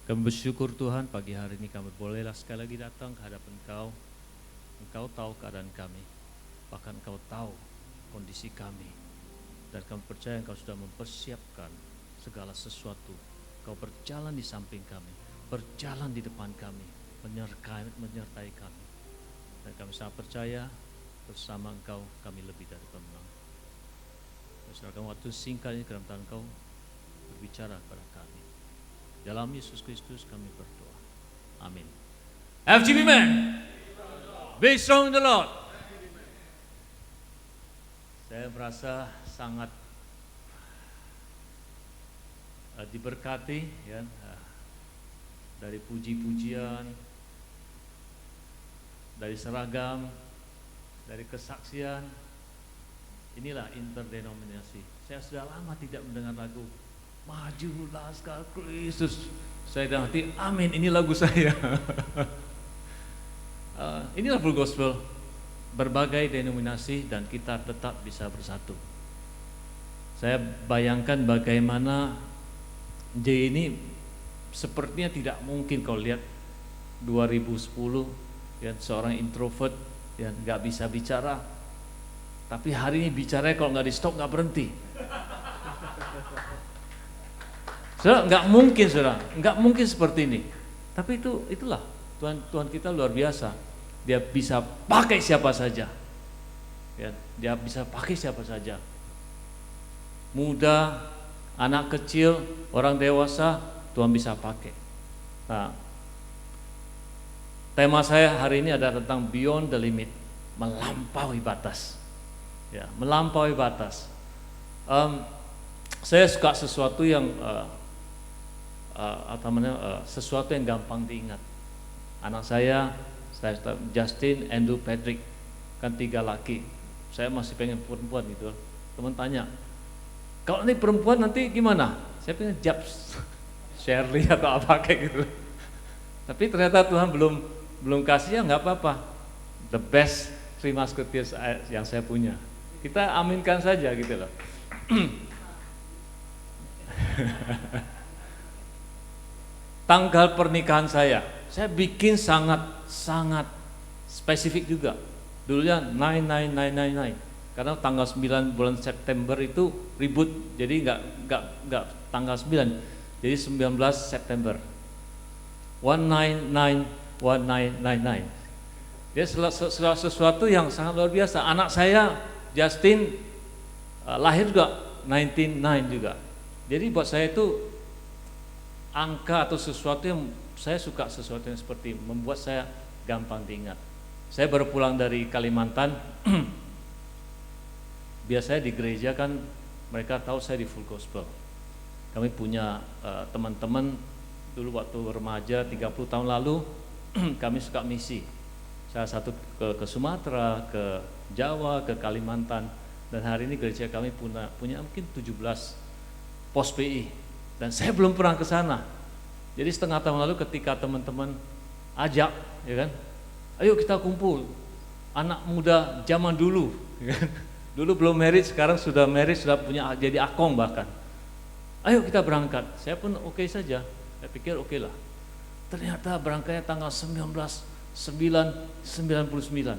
Kami bersyukur Tuhan, pagi hari ini kami bolehlah sekali lagi datang ke hadapan Engkau. Engkau tahu keadaan kami, bahkan Engkau tahu kondisi kami. Dan kami percaya Engkau sudah mempersiapkan segala sesuatu. Engkau berjalan di samping kami, berjalan di depan kami, menyertai kami. Dan kami sangat percaya bersama Engkau kami lebih dari pemenang. Serahkan waktu singkat ini ke dalam tangan Engkau, berbicara kepada kami. Dalam Yesus Kristus kami berdoa. Amin. FGB man, be strong in the Lord. Saya merasa sangat diberkati ya, dari puji-pujian, dari seragam, dari kesaksian. Inilah interdenominasi. Saya sudah lama tidak mendengar lagu Majulah Sekal Kristus. Saya dalam hati, amin, ini lagu saya. Inilah full gospel, berbagai denominasi dan kita tetap bisa bersatu. Saya bayangkan bagaimana J ini sepertinya tidak mungkin kalau lihat 2010 ya, seorang introvert yang nggak bisa bicara, tapi hari ini bicaranya kalau nggak di stop nggak berhenti. Saudara, nggak mungkin, saudara, nggak mungkin seperti ini. Tapi itulah Tuhan kita luar biasa. Dia bisa pakai siapa saja. Ya, dia bisa pakai siapa saja. Muda, anak kecil, orang dewasa, Tuhan bisa pakai. Nah, tema saya hari ini adalah tentang beyond the limit, melampaui batas. Ya, melampaui batas. Saya suka sesuatu yang sesuatu yang gampang diingat. Anak saya Justin, Andrew, Patrick, kan 3 laki. Saya masih pengen perempuan gitu. Teman tanya, kalau ini perempuan nanti gimana? Saya pengen Jabs, Shirley atau apa kayak gitu. Tapi ternyata Tuhan belum kasih, ya nggak apa-apa. The best 3 musketeers yang saya punya. Kita aminkan saja gitu loh. Tanggal pernikahan saya bikin sangat spesifik juga. Dulunya 99999 karena tanggal 9 bulan September itu ribut, jadi nggak tanggal 9, jadi 19 September 1999. Dia sesuatu yang sangat luar biasa. Anak saya Justin lahir juga 199 juga. Jadi buat saya itu angka atau sesuatu yang saya suka, sesuatu yang seperti membuat saya gampang diingat. Saya baru pulang dari Kalimantan. Biasanya di gereja kan mereka tahu saya di full gospel. Kami punya teman-teman dulu waktu remaja 30 tahun lalu kami suka misi. Salah satu ke Sumatera, ke Jawa, ke Kalimantan, dan hari ini gereja kami punya mungkin 17 pos PI. Dan saya belum pernah ke sana. Jadi setengah tahun lalu ketika teman-teman ajak, ya kan, ayo kita kumpul, anak muda zaman dulu, ya kan? Dulu belum married, sekarang sudah married, sudah punya jadi akong bahkan. Ayo kita berangkat. Saya pun oke saja. Saya pikir oke lah. Ternyata berangkatnya tanggal 19/9/99.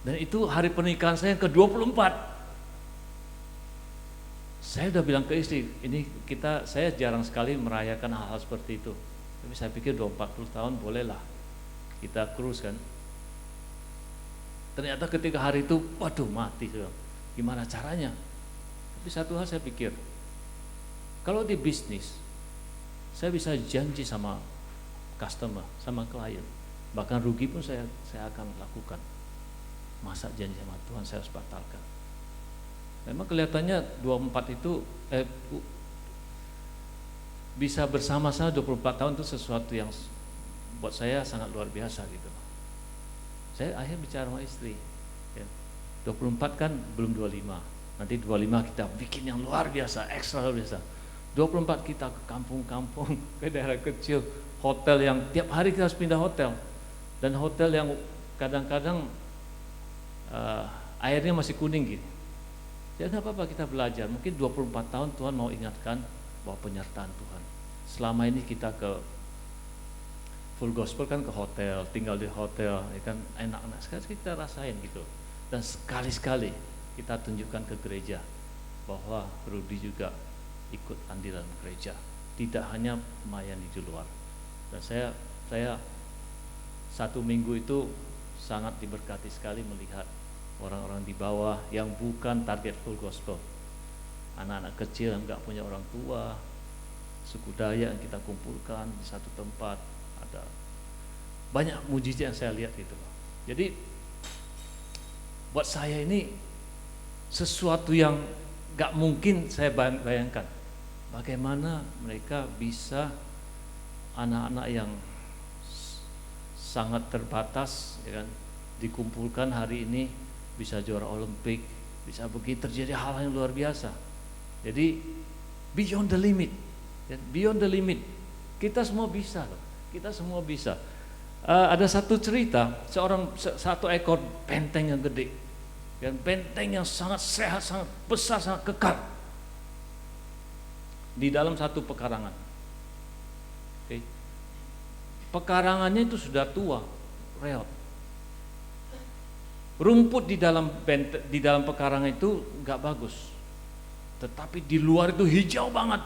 Dan itu hari pernikahan saya yang ke-24. Saya udah bilang ke istri, saya jarang sekali merayakan hal-hal seperti itu. Tapi saya pikir 40 tahun bolehlah kita cruise kan. Ternyata ketika hari itu, waduh mati. Gimana caranya? Tapi satu hal saya pikir, kalau di bisnis, saya bisa janji sama customer, sama klien. Bahkan rugi pun saya akan lakukan. Masa janji sama Tuhan saya harus batalkan? Memang kelihatannya 24 itu bisa bersama-sama 24 tahun itu sesuatu yang buat saya sangat luar biasa gitu. Saya akhirnya bicara sama istri, ya, 24 kan belum 25, nanti 25 kita bikin yang luar biasa, ekstra luar biasa. 24 kita ke kampung-kampung, ke daerah kecil, hotel yang tiap hari kita harus pindah hotel, dan hotel yang kadang-kadang airnya masih kuning gitu. Ya nggak apa-apa, kita belajar. Mungkin 24 tahun Tuhan mau ingatkan bahwa penyertaan Tuhan. Selama ini kita ke full gospel kan ke hotel, tinggal di hotel, ya kan enak-enak sekali kita rasain gitu. Dan sekali-sekali kita tunjukkan ke gereja bahwa Rudy juga ikut andil dalam gereja, tidak hanya melayani di luar. Dan saya 1 minggu itu sangat diberkati sekali melihat orang-orang di bawah yang bukan target full gospel, anak-anak kecil yang nggak punya orang tua, suku Dayak yang kita kumpulkan di satu tempat. Ada banyak mujizat yang saya lihat gitu. Jadi buat saya ini sesuatu yang nggak mungkin saya bayangkan, bagaimana mereka bisa, anak-anak yang sangat terbatas, ya kan, dikumpulkan hari ini bisa juara Olimpik, bisa begitu, terjadi hal yang luar biasa. Jadi beyond the limit, ya, beyond the limit. Kita semua bisa loh, kita semua bisa. Ada satu cerita, satu ekor benteng yang gede, dan benteng yang sangat sehat, sangat besar, sangat kekal di dalam satu pekarangan. Okay. Pekarangannya itu sudah tua, reot. Rumput di dalam pekarangan itu nggak bagus, tetapi di luar itu hijau banget.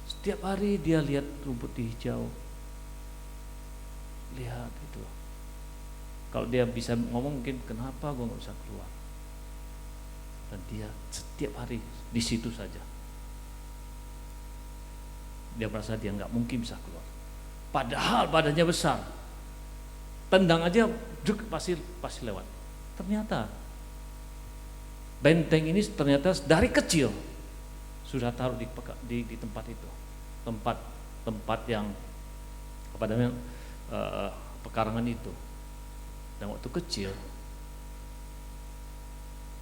Setiap hari dia lihat rumput hijau, lihat itu. Kalau dia bisa ngomong mungkin, kenapa gue nggak bisa keluar? Dan dia setiap hari di situ saja. Dia merasa dia nggak mungkin bisa keluar. Padahal badannya besar. Tendang aja pasti lewat. Ternyata benteng ini ternyata dari kecil sudah taruh di tempat itu, tempat yang apa namanya, pekarangan itu. Dan waktu kecil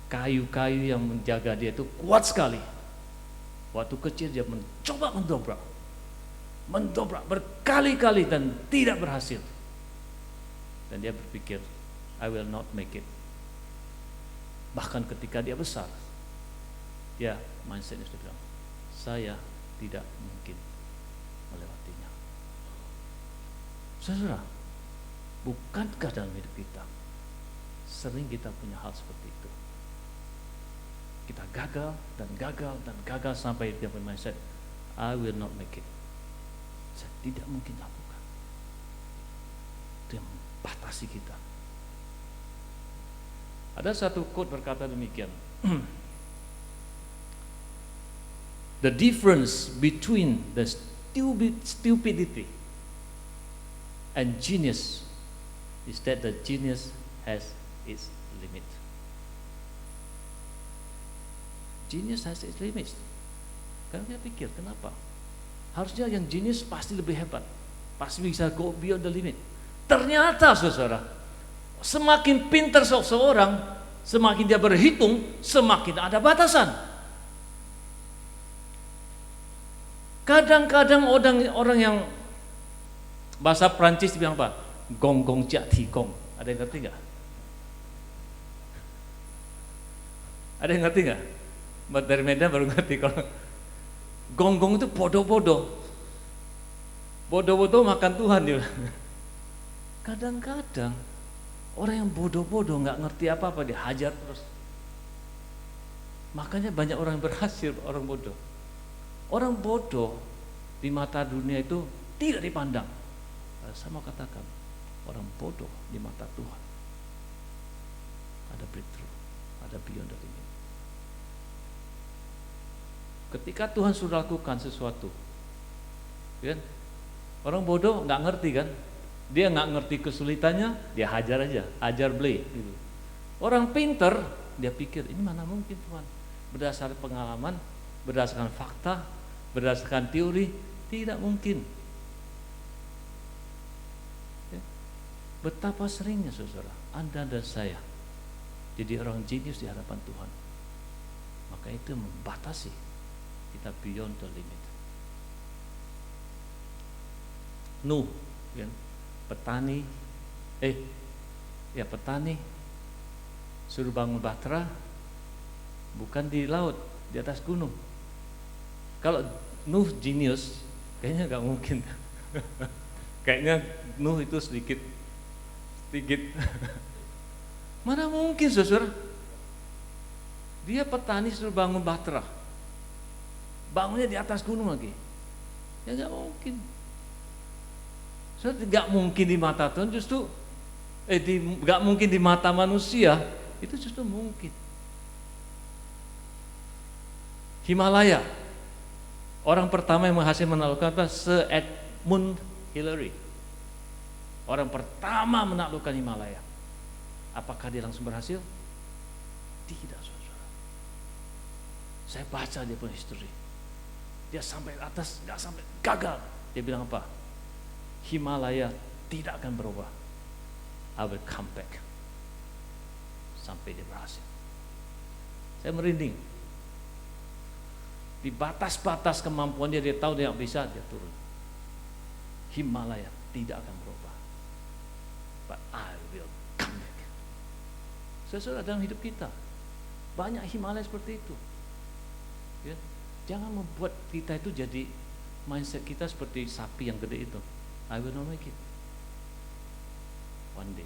kayu-kayu yang menjaga dia itu kuat sekali. Waktu kecil dia mencoba mendobrak berkali-kali dan tidak berhasil. Dan dia berpikir, I will not make it. Bahkan ketika dia besar, dia mindsetnya sudah bilang, saya tidak mungkin melewatinya. Saudara, bukankah dalam hidup kita sering kita punya hal seperti itu? Kita gagal dan gagal dan gagal sampai dia punya mindset, I will not make it. Saya tidak mungkin lakukan. Itu yang batasi kita. Ada satu quote berkata demikian. The difference between the stupidity and genius is that the genius has its limit. Genius has its limits. Karena kita pikir, kenapa? Harusnya yang genius pasti lebih hebat, pasti bisa go beyond the limit. Ternyata saudara, semakin pintar seseorang, semakin dia berhitung, semakin ada batasan. Kadang-kadang orang yang bahasa Prancis bilang apa? Gong gong jia ti gong. Ada yang ngerti nggak? Ada yang ngerti nggak? Dari Medan baru ngerti kalau gong gong itu bodoh-bodoh. Bodoh-bodoh makan Tuhan dia. Kadang-kadang orang yang bodoh-bodoh nggak ngerti apa-apa dihajar terus. Makanya banyak orang yang berhasil, orang bodoh. Orang bodoh di mata dunia itu tidak dipandang. Saya mau katakan, orang bodoh di mata Tuhan ada breakthrough, ada beyond the limit. Ketika Tuhan sudah lakukan sesuatu, kan? Orang bodoh nggak ngerti kan? Dia nggak ngerti kesulitannya, dia hajar aja, hajar blade gitu. Orang pinter, dia pikir ini mana mungkin Tuhan, berdasarkan pengalaman, berdasarkan fakta, berdasarkan teori, tidak mungkin. Ya. Betapa seringnya saudara, Anda dan saya jadi orang jenius di hadapan Tuhan, maka itu membatasi kita beyond the limit. Nuh, kan? Petani suruh bangun bahtera bukan di laut, di atas gunung. Kalau Nuh jenius, kayaknya nggak mungkin Kayaknya Nuh itu sedikit. Mana mungkin saudara? Dia petani suruh bangun bahtera, bangunnya di atas gunung lagi. Ya nggak mungkin. Nggak mungkin di mata Tuhan, justru nggak mungkin di mata manusia, itu justru mungkin. Himalaya, orang pertama yang berhasil menaklukkan apa? Sir Edmund Hillary. Orang pertama menaklukkan Himalaya. Apakah dia langsung berhasil? Tidak, saudara. Saya baca dia punya history. Dia sampai atas, nggak sampai, gagal. Dia bilang apa? Himalaya tidak akan berubah. I will come back. Sampai dia berhasil. Saya merinding. Di batas-batas kemampuan dia tahu dia nggak bisa, dia turun. Himalaya tidak akan berubah. But I will come back. Sesuatu dalam hidup kita banyak Himalaya seperti itu. Ya, jangan membuat kita itu jadi mindset kita seperti sapi yang gede itu. I will not make it. One day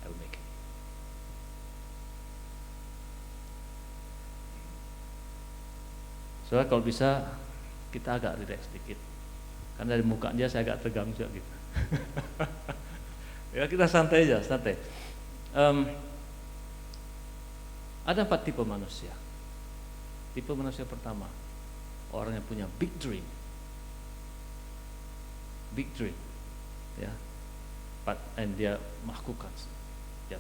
I will make it. Soalnya kalau bisa kita agak relax sedikit, karena dari muka dia saya agak tegang juga gitu. Ya kita santai aja, santai. Ada 4 tipe manusia. Tipe manusia pertama, orang yang punya big dream, ya, and dia melakukan, dia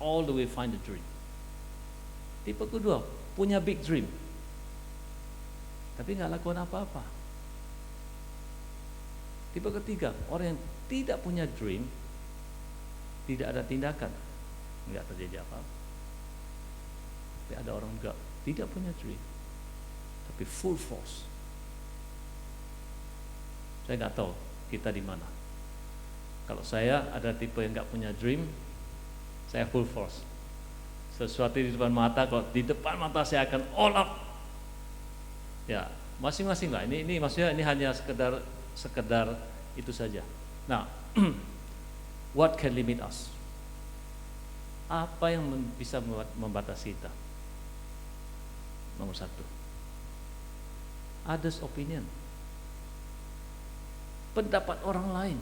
all the way find the dream. Tipe kedua, punya big dream, tapi nggak lakukan apa-apa. Tipe ketiga, orang yang tidak punya dream, tidak ada tindakan, nggak terjadi apa-apa. Tapi ada orang juga tidak punya dream, tapi full force. Saya nggak tahu kita di mana. Kalau saya ada tipe yang nggak punya dream, saya full force. Sesuatu di depan mata, kalau di depan mata saya akan all out. Ya, masing-masing lah. Ini maksudnya ini hanya sekedar itu saja. Nah, what can limit us? Apa yang bisa membatasi kita? Nomor 1, others opinion, pendapat orang lain.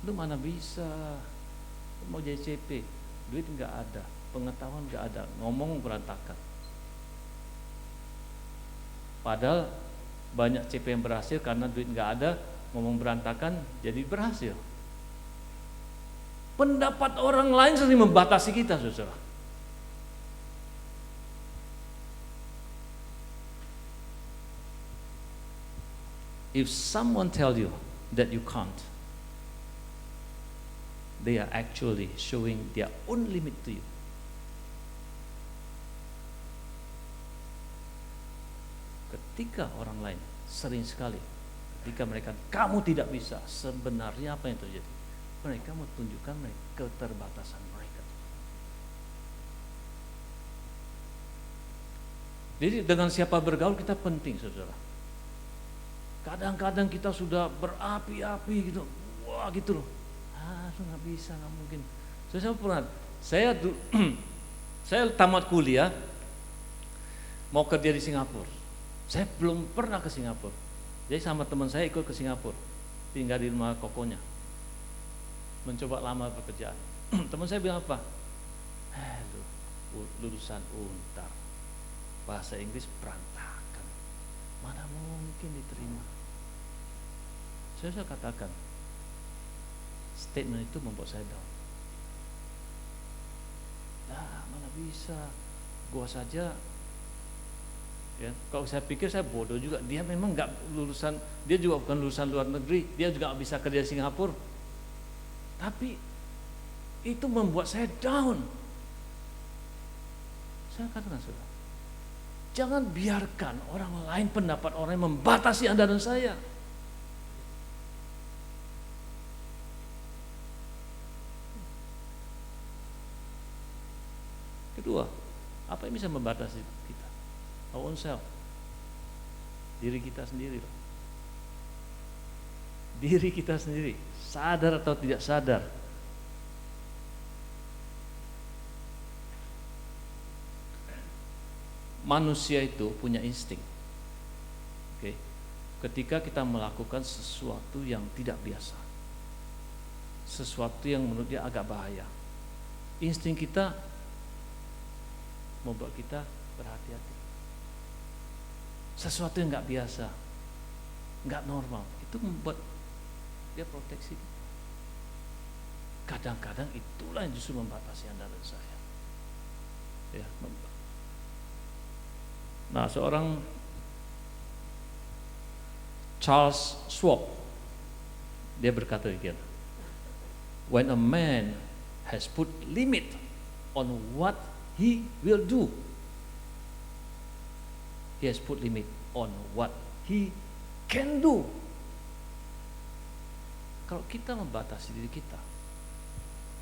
Lu mana bisa, mau jadi CP, duit nggak ada, pengetahuan nggak ada, ngomong berantakan. Padahal banyak CP yang berhasil karena duit nggak ada, ngomong berantakan, jadi berhasil. Pendapat orang lain sering membatasi kita, saudara. If someone tell you that you can't, they are actually showing their own limit to you. Ketika orang lain sering sekali, ketika mereka kamu tidak bisa, sebenarnya apa yang terjadi? Mereka mau tunjukkan keterbatasan mereka. Jadi dengan siapa bergaul kita penting, saudara. Kadang-kadang kita sudah berapi-api gitu, wah gitu loh. Itu nggak bisa, nggak mungkin. Saya tamat kuliah, mau kerja di Singapura. Saya belum pernah ke Singapura. Jadi sama teman saya ikut ke Singapura, tinggal di rumah kokonya, mencoba lama pekerjaan. Teman saya bilang apa? Lulusan Untar, bahasa Inggris berantakan, mana mungkin diterima. Saya katakan, statement itu membuat saya down. Mana bisa, gua saja. Ya, kalau saya pikir saya bodoh juga. Dia memang nggak lulusan, dia juga bukan lulusan luar negeri, dia juga nggak bisa kerja di Singapura. Tapi itu membuat saya down. Saya katakan, saudara, jangan biarkan orang lain, pendapat orang yang membatasi Anda dan saya. Kedua, apa yang bisa membatasi kita? Our own self. Diri kita sendiri loh. Diri kita sendiri, sadar atau tidak sadar. Manusia itu punya insting. Oke. Ketika kita melakukan sesuatu yang tidak biasa, sesuatu yang menurut dia agak bahaya, insting kita membuat kita berhati-hati. Sesuatu yang nggak biasa, nggak normal, itu membuat dia proteksi. Kadang-kadang itulah yang justru membatasi Anda dan saya. Ya, nah, seorang Charles Schwab, dia berkata begini, when a man has put limit on what he will do, he has put limit on what he can do. Kalau kita membatasi diri kita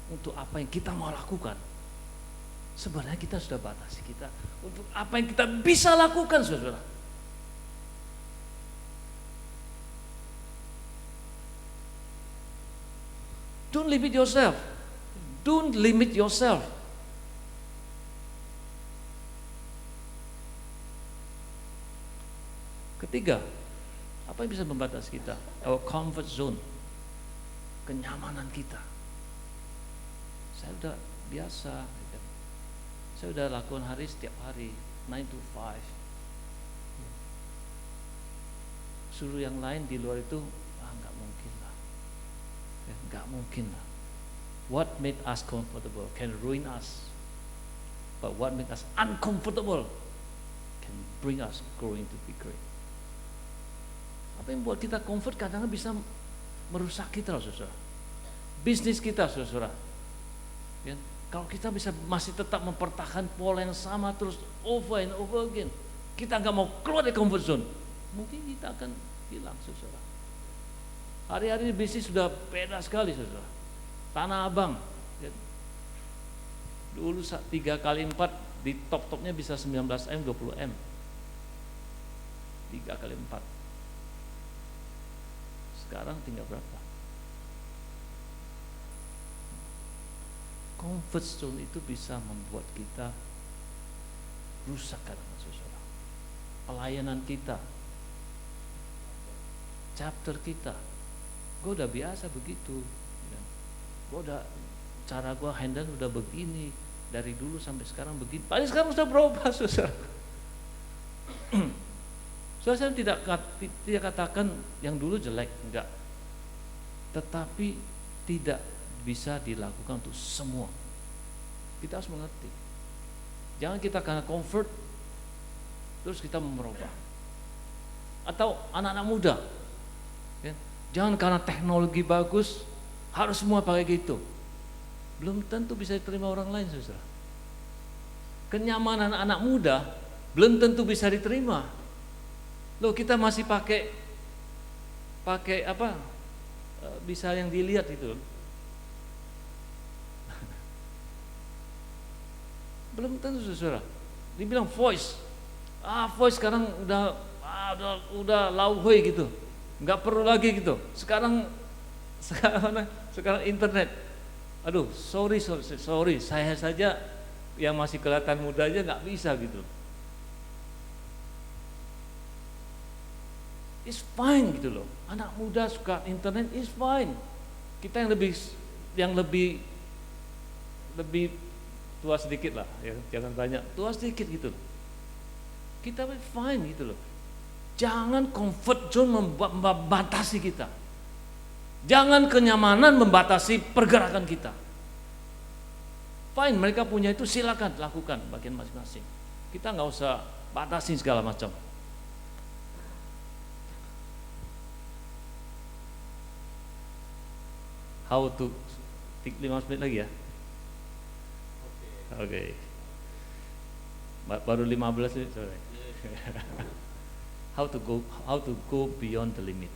untuk apa yang kita mau lakukan, sebenarnya kita sudah batasi kita untuk apa yang kita bisa lakukan, saudara. Don't limit yourself. Don't limit yourself. Ketiga, apa yang bisa membatasi kita? Our comfort zone, kenyamanan kita. Saya udah biasa, saya udah lakukan setiap hari 9 to 5. Suruh yang lain di luar itu, nggak mungkin lah. Nggak mungkin lah. What made us comfortable can ruin us, but what made us uncomfortable can bring us growing to be great. Apa yang buat kita comfort kadang-kadang bisa merusak kita, saudara. Bisnis kita, saudara. Ya, kalau kita bisa masih tetap mempertahankan pola yang sama terus over and over again, kita nggak mau keluar dari comfort zone, mungkin kita akan hilang, saudara. Hari-hari bisnis sudah beda sekali, saudara. Tanah Abang, ya. Dulu 3x4 di top-topnya bisa 19M, 20M. 3x4. Sekarang tinggal berapa? Comfort zone itu bisa membuat kita rusak kadang-kadang, saudara. Pelayanan kita, chapter kita, gue udah biasa begitu. Cara gue handle udah begini dari dulu sampai sekarang begini. Paling sekarang sudah berubah, saudara. Saya tidak katakan yang dulu jelek, enggak. Tetapi tidak bisa dilakukan untuk semua. Kita harus mengerti. Jangan kita karena comfort terus kita merubah. Atau anak-anak muda, ya, jangan karena teknologi bagus harus semua pakai gitu. Belum tentu bisa diterima orang lain, saudara. Kenyamanan anak muda belum tentu bisa diterima. Loh, kita masih pakai apa? Bisa yang dilihat itu. Belum tentu, saudara. Dibilang voice. Voice sekarang udah lauhoi gitu. Enggak perlu lagi gitu. Sekarang internet. Aduh, sorry, saya saja yang masih kelihatan muda aja nggak bisa gitu. It's fine gitu loh. Anak muda suka internet, it's fine. Kita yang lebih tua sedikit lah, ya, jangan banyak, tua sedikit gitu loh. Kita fine gitu loh. Jangan comfort zone membatasi kita. Jangan kenyamanan membatasi pergerakan kita. Fine, mereka punya itu, silakan lakukan bagian masing-masing. Kita nggak usah batasi segala macam. How to 15 menit lagi ya? Oke. Baru 15 menit, sorry. How to go beyond the limit.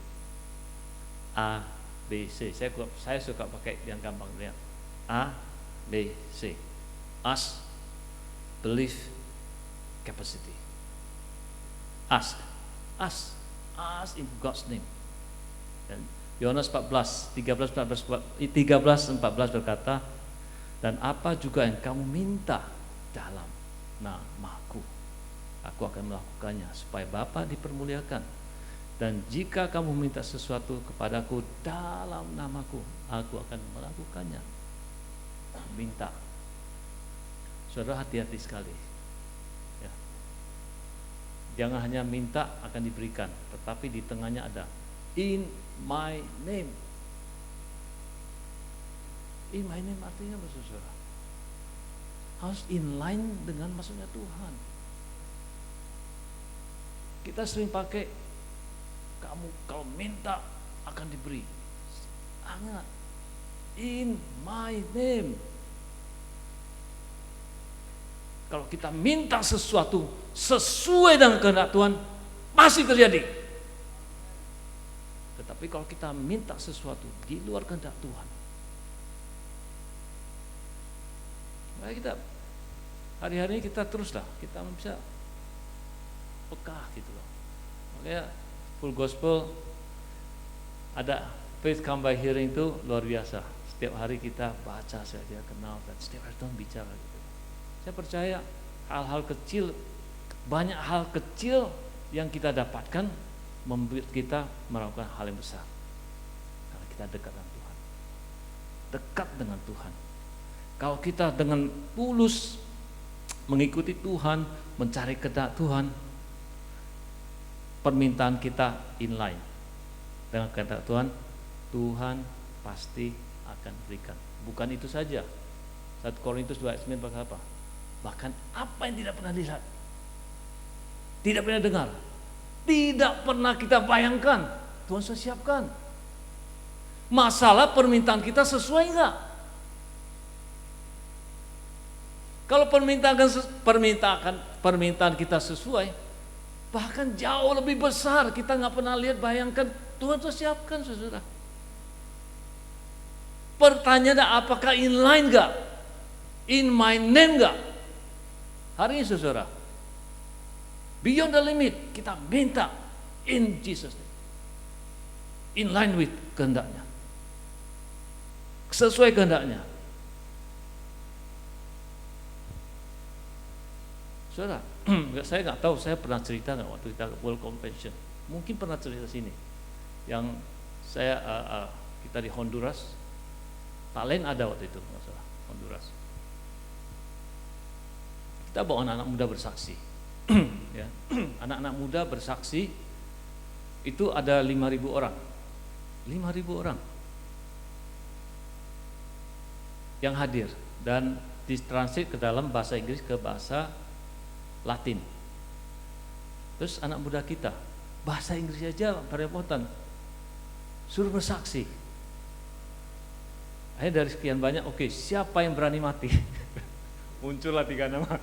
A, B, C. Saya suka pakai yang gampang ya. A, B, C. Ask, believe, capacity. Ask. Ask in God's name. Dan Yohanes 14, 13, 14 berkata, dan apa juga yang kamu minta dalam namaku, aku akan melakukannya supaya Bapa dipermuliakan. Dan jika kamu minta sesuatu kepadaku dalam namaku, aku akan melakukannya. Minta. Saudara, hati-hati sekali. Ya. Jangan hanya minta akan diberikan, tetapi di tengahnya ada in my name. In my name artinya apa, saudara? Harus in line dengan maksudnya Tuhan. Kita sering pakai kamu kalau minta akan diberi. Ingat, in my name. Kalau kita minta sesuatu sesuai dengan kehendak Tuhan, pasti terjadi. Tetapi kalau kita minta sesuatu di luar kehendak Tuhan, maka kita hari-hari ini kita teruslah, kita bisa peka gitu loh. Makanya full gospel ada faith come by hearing itu luar biasa. Setiap hari kita baca, saya kenal, dan setiap hari Tuhan bicara gitu. Saya percaya hal-hal kecil, banyak hal kecil yang kita dapatkan membuat kita melakukan hal yang besar. Karena kita dekat dengan Tuhan. Dekat dengan Tuhan. Kalau kita dengan tulus mengikuti Tuhan, mencari kehendak Tuhan, permintaan kita inline dengan kehendak Tuhan, Tuhan pasti akan berikan. Bukan itu saja. 1 Korintus 2 ayat 9 berkata apa? Bahkan apa yang tidak pernah dilihat, tidak pernah dengar, tidak pernah kita bayangkan, Tuhan sudah siapkan. Masalah permintaan kita sesuai enggak? Kalau permintaan kita sesuai, bahkan jauh lebih besar, kita nggak pernah lihat, bayangkan, Tuhan sudah siapkan, saudara. Pertanyaannya, apakah inline enggak? In my name enggak? Hari ini, saudara, beyond the limit, kita minta in Jesus name, in line with kehendaknya, sesuai kehendaknya. Saudara, saya nggak tahu, saya pernah cerita nggak waktu kita World Convention, mungkin pernah cerita sini, yang saya kita di Honduras, Pak Len ada waktu itu, masalah Honduras. Kita bawa anak-anak muda bersaksi, ya. Anak-anak muda bersaksi itu ada 5.000 orang, 5.000 orang yang hadir dan ditranslate ke dalam bahasa Inggris ke bahasa Latin. Terus anak muda kita bahasa Inggris aja perepotan, suruh bersaksi. Akhirnya dari sekian banyak, oke, siapa yang berani mati? Muncullah 3 nama.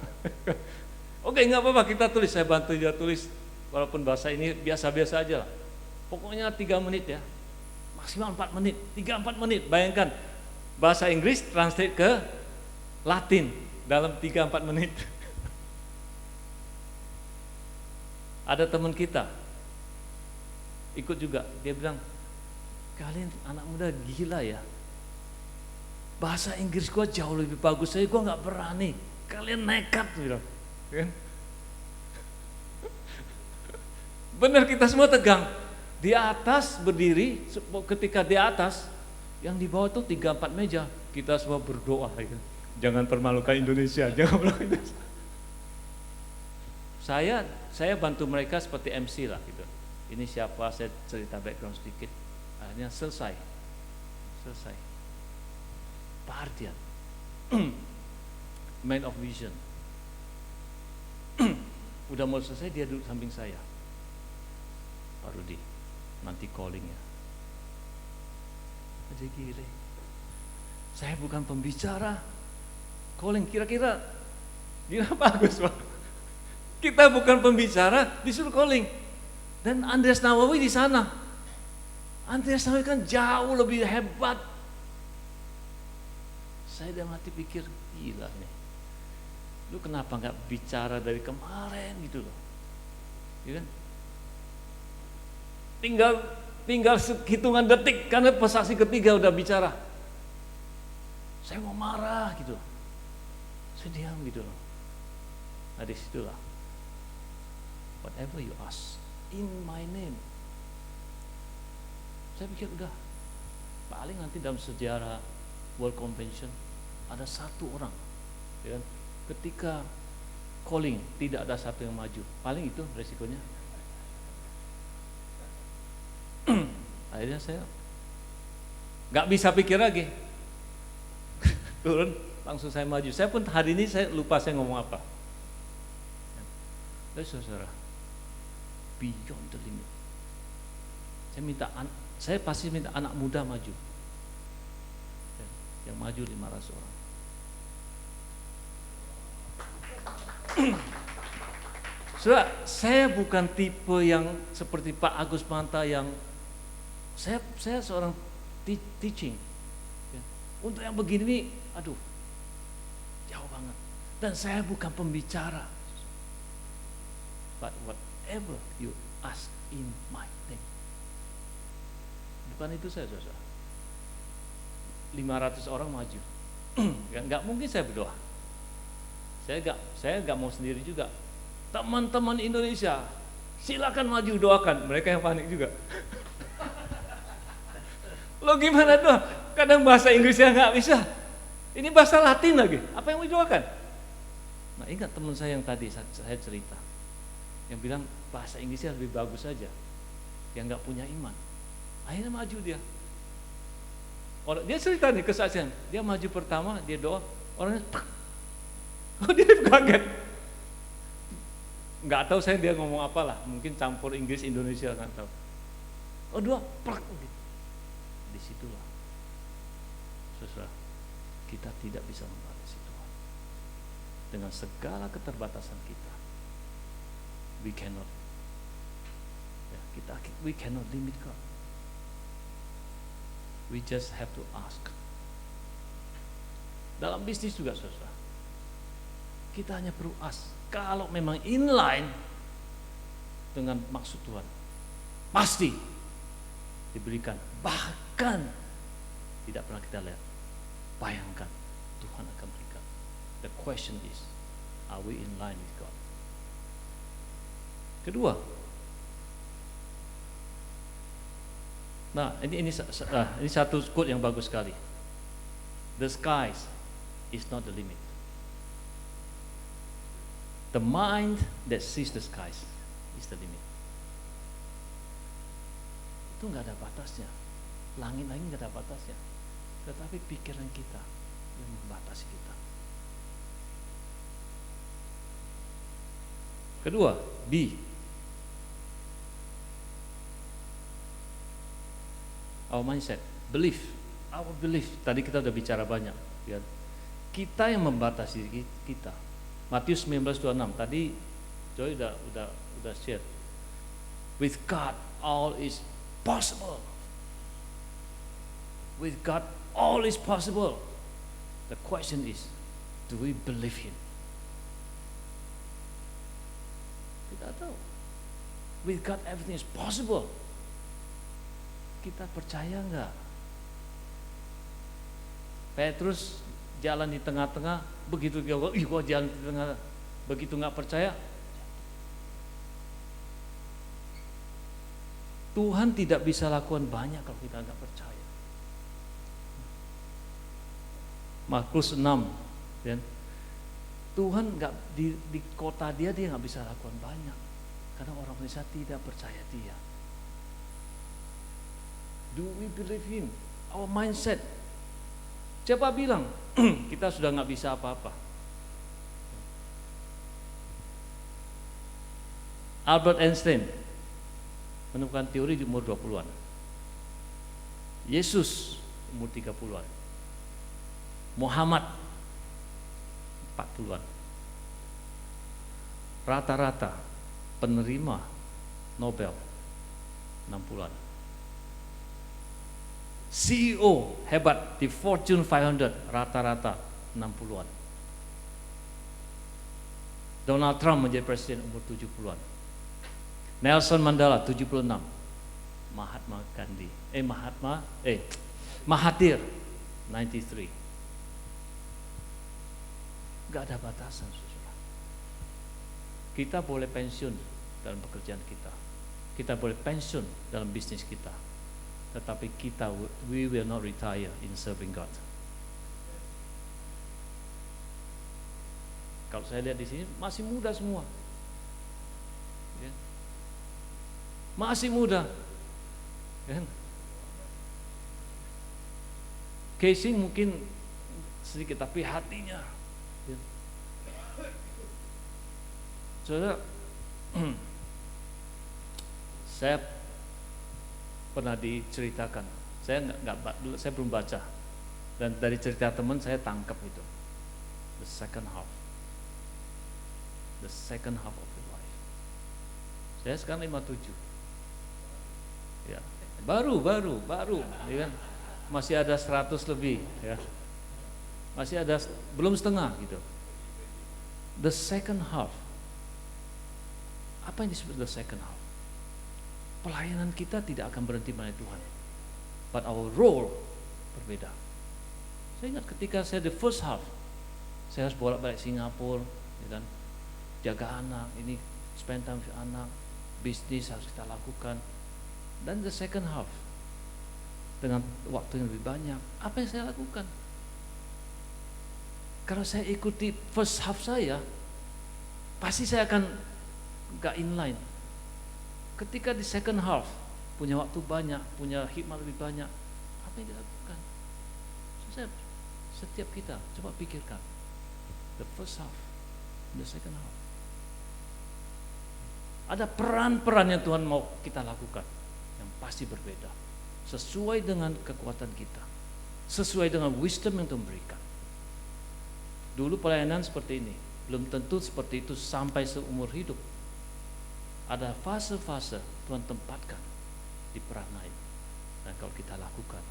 Oke, nggak apa-apa, kita tulis, saya bantu dia tulis, walaupun bahasa ini biasa-biasa aja lah. Pokoknya 3 menit ya, maksimal 4 menit, 3-4 menit. Bayangkan bahasa Inggris translate ke Latin dalam 3-4 menit. Ada teman kita ikut juga, dia bilang, kalian anak muda gila ya, bahasa Inggris gua jauh lebih bagus, saya gua nggak berani, kalian nekat, bilang. Benar, kita semua tegang. Di atas berdiri, ketika di atas, yang di bawah tuh 3-4 meja, kita semua berdoa, ya. Jangan permalukan Indonesia, jangan permalukan Indonesia. Saya bantu mereka seperti MC lah gitu. Ini siapa, saya cerita background sedikit. Akhirnya selesai. Perhatian. Man of vision. Udah mau selesai, dia duduk samping saya. Pak Rudi, nanti calling ya. Aja gile. Saya bukan pembicara. Calling, kira-kira bagus, Pak. Kita bukan pembicara, disuruh calling. Dan Andreas Nawawi di sana. Andreas Nawawi kan jauh lebih hebat. Saya dalam hati pikir, gila nih. Lu kenapa nggak bicara dari kemarin gitu loh? Ya kan? tinggal hitungan detik karena pesaksi ketiga udah bicara. Saya mau marah gitu. Saya diam gitu loh. Nah disitulah, whatever you ask in my name. Saya pikir udah, paling nanti dalam sejarah World Convention ada satu orang, ya kan? Ketika calling tidak ada satu yang maju, paling itu resikonya. Akhirnya saya nggak bisa pikir lagi, turun langsung saya maju. Saya pun hari ini saya lupa saya ngomong apa. Saudara, beyond the limit. Saya pasti minta anak muda maju. Yang maju 500 orang. Saudara, saya bukan tipe yang seperti Pak Agus Manta yang saya seorang teaching. Untuk yang begini, aduh, jauh banget. Dan saya bukan pembicara. But whatever you ask in my name. Bukan itu saya, saudara. 500 orang maju. Enggak mungkin saya berdoa. Saya enggak mau sendiri juga. Teman-teman Indonesia, silakan maju, doakan. Mereka yang panik juga. Lo gimana doa? Kadang bahasa Inggrisnya enggak bisa. Ini bahasa Latin lagi. Apa yang mau didoakan? Nah, ingat teman saya yang tadi saya cerita, yang bilang bahasa Inggrisnya lebih bagus saja, yang nggak punya iman. Akhirnya maju dia. Dia cerita nih kesaksian, dia maju pertama, dia doa, orangnya dia kaget. Nggak tahu saya dia ngomong apalah, mungkin campur Inggris Indonesia, nggak tahu. Dua, disitulah, saudara, kita tidak bisa membatasi Tuhan dengan segala keterbatasan kita. We cannot limit God. We just have to ask. Dalam bisnis juga, saudara, kita hanya perlu ask. Kalau memang inline dengan maksud Tuhan, pasti diberikan. Bahkan tidak pernah kita lihat, bayangkan Tuhan akan berikan. The question is, are we in line with God? Kedua, nah ini satu quote yang bagus sekali. The skies is not the limit. The mind that sees the skies is the limit. Itu nggak ada batasnya. Langit-langit nggak ada batasnya. Tetapi pikiran kita yang membatasi kita. Kedua, B. Our mindset, belief, our belief. Tadi kita udah bicara banyak, ya. Kita yang membatasi kita. Matius 19:26. Tadi Joy udah share. With God all is possible. With God all is possible. The question is, do we believe Him? Kita tahu. With God everything is possible. Kita percaya enggak? Petrus jalan di tengah-tengah, begitu gua jalan di tengah, begitu enggak percaya. Tuhan tidak bisa lakukan banyak kalau kita enggak percaya. Markus 6, ya. Tuhan enggak di kota dia enggak bisa lakukan banyak karena orang Indonesia tidak percaya dia. Do we believe Him? Our mindset. Siapa bilang kita sudah nggak bisa apa-apa? Albert Einstein menemukan teori di umur 20-an. Yesus umur 30-an. Muhammad 40-an. Rata-rata penerima Nobel 60-an. CEO hebat di Fortune 500 rata-rata 60-an. Donald Trump menjadi presiden umur 70-an. Nelson Mandela 76. Mahathir 93. Gak ada batasan, saudara. Kita boleh pensiun dalam pekerjaan kita, kita boleh pensiun dalam bisnis kita, tetapi we will not retire in serving God. Kalau saya lihat di sini masih muda semua, ya. Masih muda, ya. Casing mungkin sedikit, tapi hatinya, ya. Saudara, saya pernah diceritakan, saya saya belum baca, dan dari cerita teman saya tangkap itu, the second half of your life. Saya sekarang 57, ya, baru, ya kan? Masih ada 100 lebih, ya, masih ada, belum setengah gitu. The second half, apa yang disebut the second half? Pelayanan kita tidak akan berhenti melayani Tuhan, but our role berbeda. Saya ingat ketika saya the first half, saya harus bolak-balik Singapura, ya kan? Jaga anak, ini spend time with anak, bisnis harus kita lakukan. Dan the second half, dengan waktu yang lebih banyak, apa yang saya lakukan? Kalau saya ikuti first half saya, pasti saya akan gak inline. Ketika di second half, punya waktu banyak, punya hikmah lebih banyak, apa yang dilakukan? Setiap kita coba pikirkan, the first half, the second half. Ada peran-peran yang Tuhan mau kita lakukan yang pasti berbeda, sesuai dengan kekuatan kita, sesuai dengan wisdom yang Tuhan berikan. Dulu pelayanan seperti ini, belum tentu seperti itu sampai seumur hidup. Ada fase-fase Tuhan tempatkan di peran lain, dan kalau kita lakukan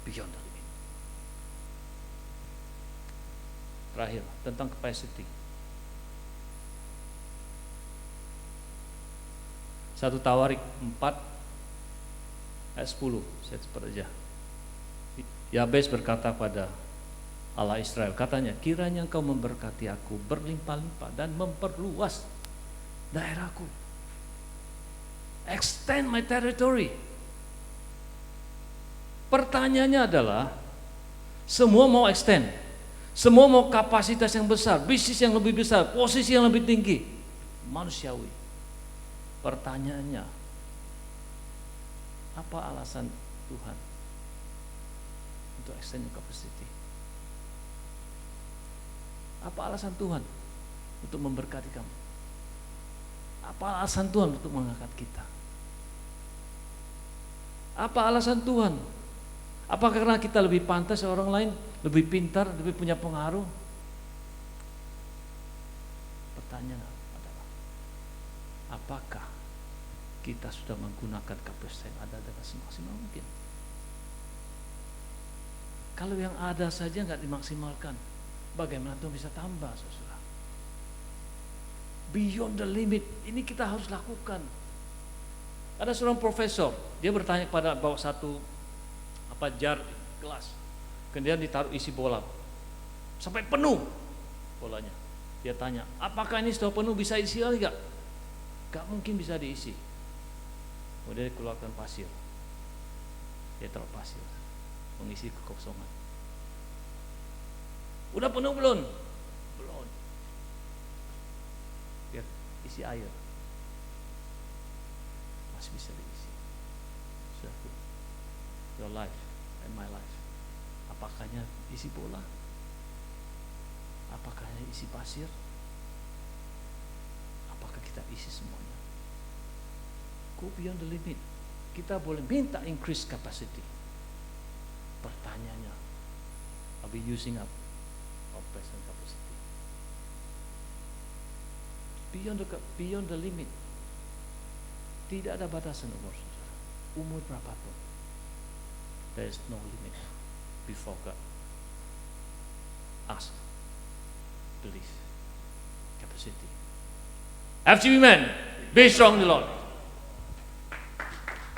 beyond the limit. Terakhir, tentang capacity. 1 Tawarik 4 ayat 10, saya cepat aja. Yabes berkata pada Allah Israel, katanya, kiranya engkau memberkati aku berlimpah-limpah dan memperluas daerahku. Extend my territory. Pertanyaannya adalah, semua mau extend, semua mau kapasitas yang besar, bisnis yang lebih besar, posisi yang lebih tinggi, manusiawi. Pertanyaannya, apa alasan Tuhan untuk extend your capacity? Apa alasan Tuhan untuk memberkati kamu? Apa alasan Tuhan untuk mengangkat kita? Apa alasan Tuhan? Apakah karena kita lebih pantas orang lain, lebih pintar, lebih punya pengaruh? Pertanyaan adalah, apakah kita sudah menggunakan kapasitas yang ada dengan semaksimal mungkin? Kalau yang ada saja nggak dimaksimalkan, bagaimana Tuhan bisa tambah, saudara? Beyond the limit, ini kita harus lakukan. Ada seorang profesor, dia bertanya kepada bawa satu jar gelas, kemudian ditaruh isi bola sampai penuh bolanya. Dia tanya, apakah ini sudah penuh, bisa isi lagi gak? Gak mungkin bisa diisi. Kemudian dia keluarkan pasir, dia taruh pasir, mengisi kekosongan. Udah penuh belum? Belum. Dia isi air, masih bisa diisi. Sudah, your life and my life, apakahnya isi bola? Apakahnya isi pasir? Apakah kita isi semuanya? Go beyond the limit. Kita boleh minta increase capacity. Pertanyaannya, are we using up our present capacity? Beyond the limit. Tidak ada batasan umur, saudara. Umur berapapun, there is no limit before God. Ask, believe, capacity. FGB men, be strong in the Lord.